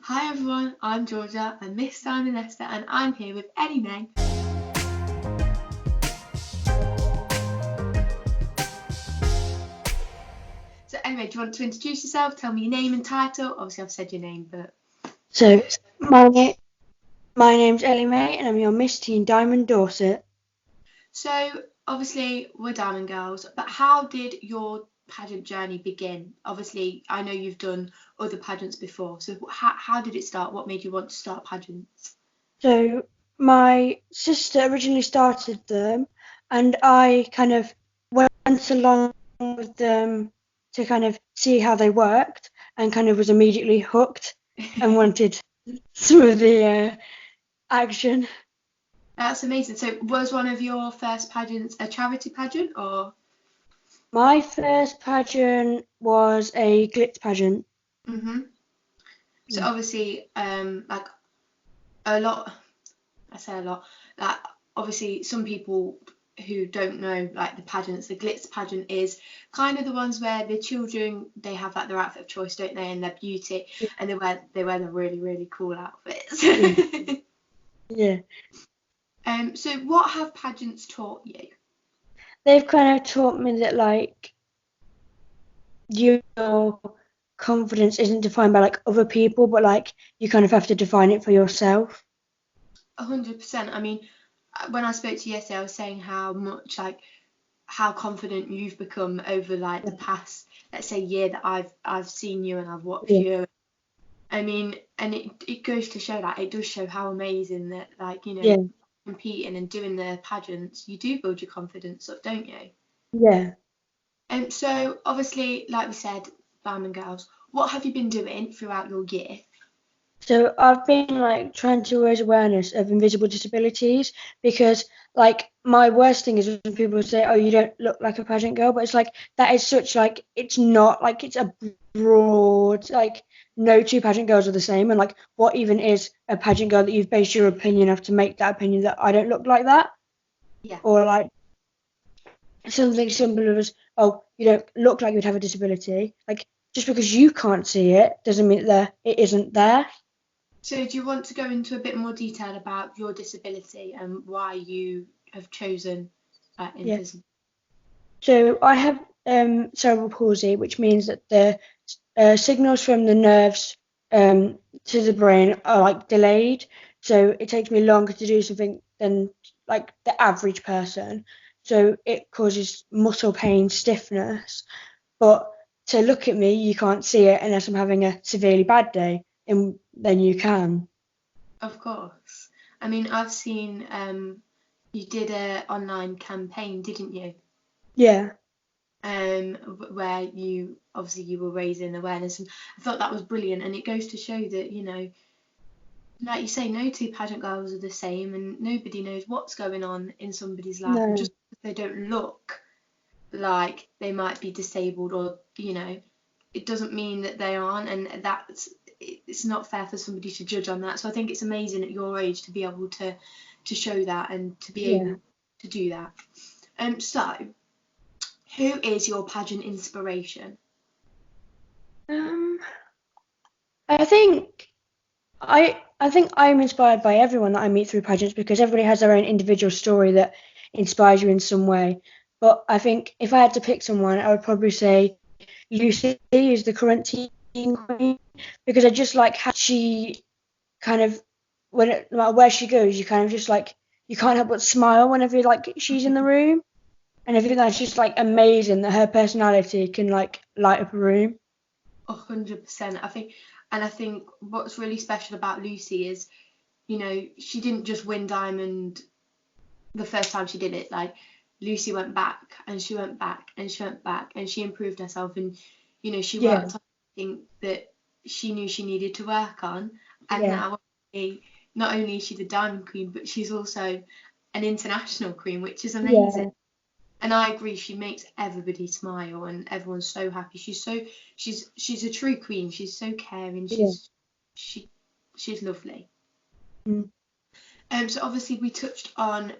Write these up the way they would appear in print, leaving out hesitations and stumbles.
Hi everyone, I'm Georgia, and Miss Simon Lester, and I'm here with Ellie May. So anyway, do you want to introduce yourself? Tell me your name and title. Obviously, I've said your name, but So my name's Ellie May, and I'm your Miss Teen Diamond Dorset. so obviously we're Diamond Girls. But how did your pageant journey begin? Obviously, I know you've done other pageants before. So how did it start? What made you want to start pageants? So my sister originally started them, and I kind of went along with them to kind of see how they worked, and kind of was immediately hooked and wanted some of the action. That's amazing. So was one of your first pageants a charity pageant or? My first pageant was a glitz pageant. hmm So Mm. obviously, like a lot, I say a lot, like obviously some people who don't know like the pageants, the glitz pageant is kind of the ones where the children, they have like their outfit of choice, don't they, and their beauty, and they wear the really really cool outfits. Yeah, yeah. So what have pageants taught you? They've kind of taught me that like your confidence isn't defined by like other people, but like you kind of have to define it for yourself. 100%. I mean, when I spoke to you yesterday, I was saying how much like how confident you've become over like the past, let's say, year that I've seen you and I've watched Yeah, you. I mean, and it goes to show that it does show how amazing that, like, yeah, competing and doing the pageants, you do build your confidence up, don't you? yeah. And so obviously, like we said, Diamond Girls, what have you been doing throughout your year? So I've been like trying to raise awareness of invisible disabilities because like my worst thing is when people say, "Oh, you don't look like a pageant girl," but it's like that is such like it's not like it's a broad like no two pageant girls are the same, and like what even is a pageant girl that you've based your opinion of to make that opinion that I don't look like that, Yeah. or like something simple as, oh, you don't look like you'd have a disability. Like, just because you can't see it doesn't mean that it isn't there. So do you want to go into a bit more detail about your disability and why you have chosen Yeah. invisible? So I have cerebral palsy, which means that the signals from the nerves to the brain are like delayed. So it takes me longer to do something than like the average person. So it causes muscle pain, stiffness. But to look at me, you can't see it unless I'm having a severely bad day, and then you can. Of course. I mean, I've seen you did a online campaign, didn't you? Yeah, Where you obviously you were raising awareness, and I thought that was brilliant. And it goes to show that, like you say, no two pageant girls are the same, and nobody knows what's going on in somebody's life, and no, just because they don't look like they might be disabled, or it doesn't mean that they aren't, and it's not fair for somebody to judge on that. So I think it's amazing at your age to be able to show that and to be yeah. able to do that. So who is your pageant inspiration? Um, I think I think I'm inspired by everyone that I meet through pageants because everybody has their own individual story that inspires you in some way. But I think if I had to pick someone, I would probably say Lucy is the current teen queen because I just like how she kind of no matter where she goes, you kind of just like you can't help but smile whenever like she's in the room, and I think that's just like amazing that her personality can like light up a room. 100%. I think what's really special about Lucy is, she didn't just win Diamond the first time she did it. Like, Lucy went back and she went back and she went back and she improved herself, and she Yeah, worked on something that she knew she needed to work on, and yeah, now not only is she the Diamond Queen, but she's also an international queen, which is amazing. yeah, And I agree, she makes everybody smile and everyone's so happy. She's a true queen. She's so caring. yeah. She she's lovely. Mm. So obviously we touched on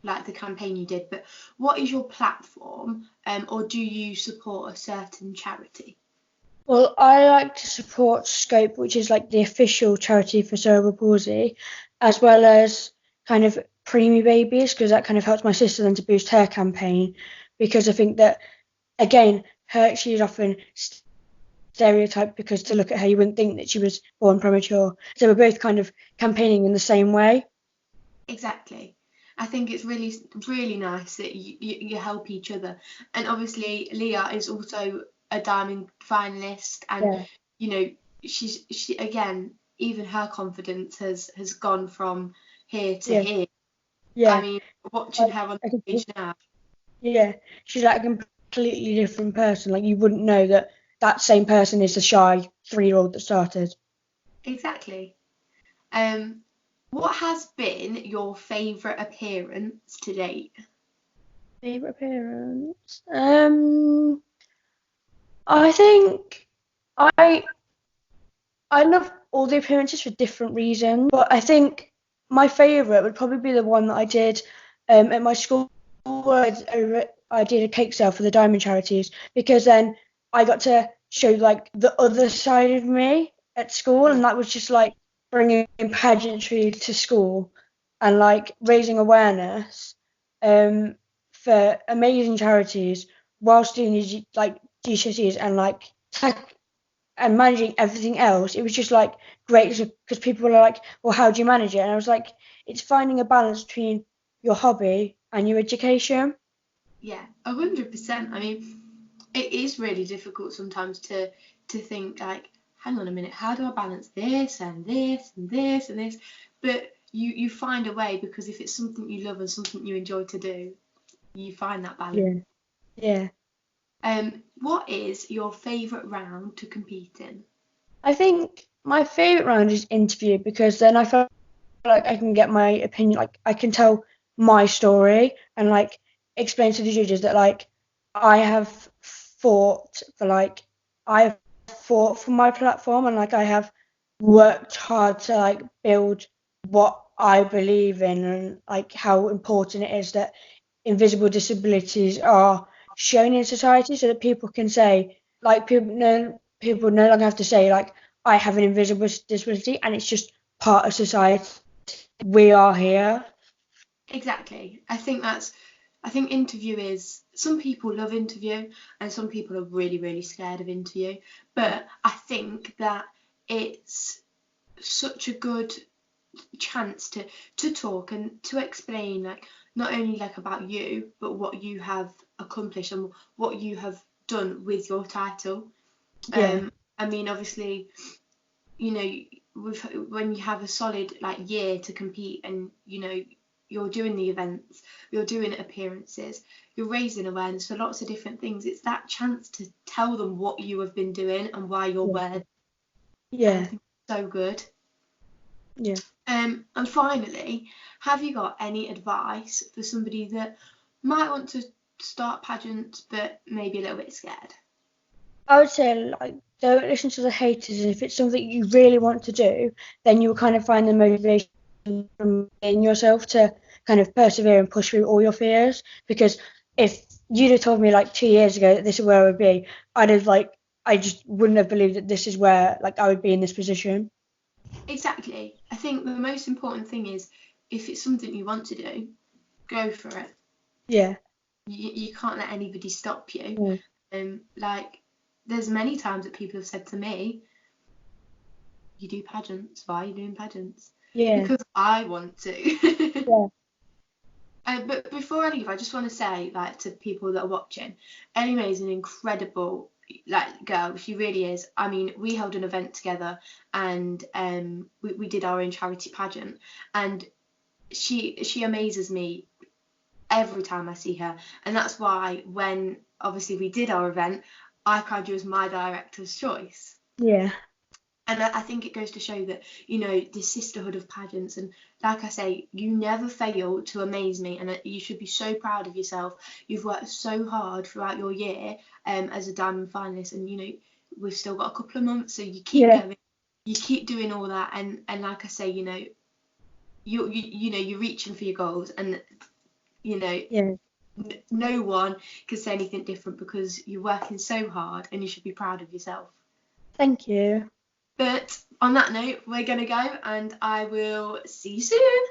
like the campaign you did, but what is your platform, or do you support a certain charity? Well, I like to support Scope, which is like the official charity for cerebral palsy, as well as kind of preemie babies, because that kind of helps my sister then to boost her campaign. Because I think that, again, she's often stereotyped because to look at her, you wouldn't think that she was born premature. So we're both kind of campaigning in the same way. Exactly. I think it's really, really nice that you help each other. And obviously, Leah is also a diamond finalist, and Yeah, you know, she again, even her confidence has gone from here to yeah, here. I yeah. mean, watching Like, her on I could, stage now. yeah, she's like a completely different person. Like you wouldn't know that that same person is the shy 3-year-old that started. Exactly. Um, what has been your favourite appearance to date? Favorite appearance? I think I I love all the appearances for different reasons, but I think my favorite would probably be the one that I did at my school. I did a cake sale for the diamond charities because then I got to show like the other side of me at school, Yeah, and that was just like bringing pageantry to school and like raising awareness um, for amazing charities whilst doing these like GCSEs and like and managing everything else. It was just like great because people were like, well, how do you manage it? And I was like, it's finding a balance between your hobby and your education. yeah, 100%. I mean, it is really difficult sometimes to think like, hang on a minute, how do I balance this and this and this and this? But you find a way, because if it's something you love and something you enjoy to do, you find that balance. Yeah, yeah. What is your favourite round to compete in? I think my favorite round is interview because then I feel like I can get my opinion, like I can tell my story and like explain to the judges that like I have fought for like I have fought for my platform and like I have worked hard to like build what I believe in and like how important it is that invisible disabilities are shown in society so that people can say like people no longer have to say like I have an invisible disability and it's just part of society. We are here. Exactly. I think interview is, some people love interview and some people are really, really scared of interview. But I think that it's such a good chance to talk and to explain, like, not only like about you, but what you have accomplished and what you have done with your title. Yeah, I mean, obviously, you know, with, when you have a solid like year to compete, and you know, you're doing the events, you're doing appearances, you're raising awareness for lots of different things, it's that chance to tell them what you have been doing and why you're yeah, worth. And I yeah, think it's so good. yeah. And finally, have you got any advice for somebody that might want to start pageants but maybe a little bit scared? I would say like don't listen to the haters. And if it's something you really want to do, then you'll kind of find the motivation from in yourself to kind of persevere and push through all your fears. Because if you'd have told me like 2 years ago that this is where I would be, I'd have like I just wouldn't have believed that this is where like I would be in this position. Exactly. I think the most important thing is, if it's something you want to do, go for it. Yeah. You can't let anybody stop you. Yeah. Like, there's many times that people have said to me, you do pageants, why are you doing pageants? Yeah. Because I want to. Yeah. But before I leave, I just want to say, like, to people that are watching, Ellie Mae is an incredible like girl. She really is. I mean, we held an event together, and we did our own charity pageant, and she amazes me every time I see her. And that's why when obviously we did our event, I crowned you as my director's choice. Yeah. And I think it goes to show that, you know, the sisterhood of pageants, and like I say, you never fail to amaze me, and you should be so proud of yourself. You've worked so hard throughout your year as a diamond finalist, and you know, we've still got a couple of months, so you keep Yeah. going, you keep doing all that, and like I say, you know, you know, you're reaching for your goals, and you know, Yeah. no one can say anything different, because you're working so hard and you should be proud of yourself. Thank you. But on that note, we're going to go, and I will see you soon.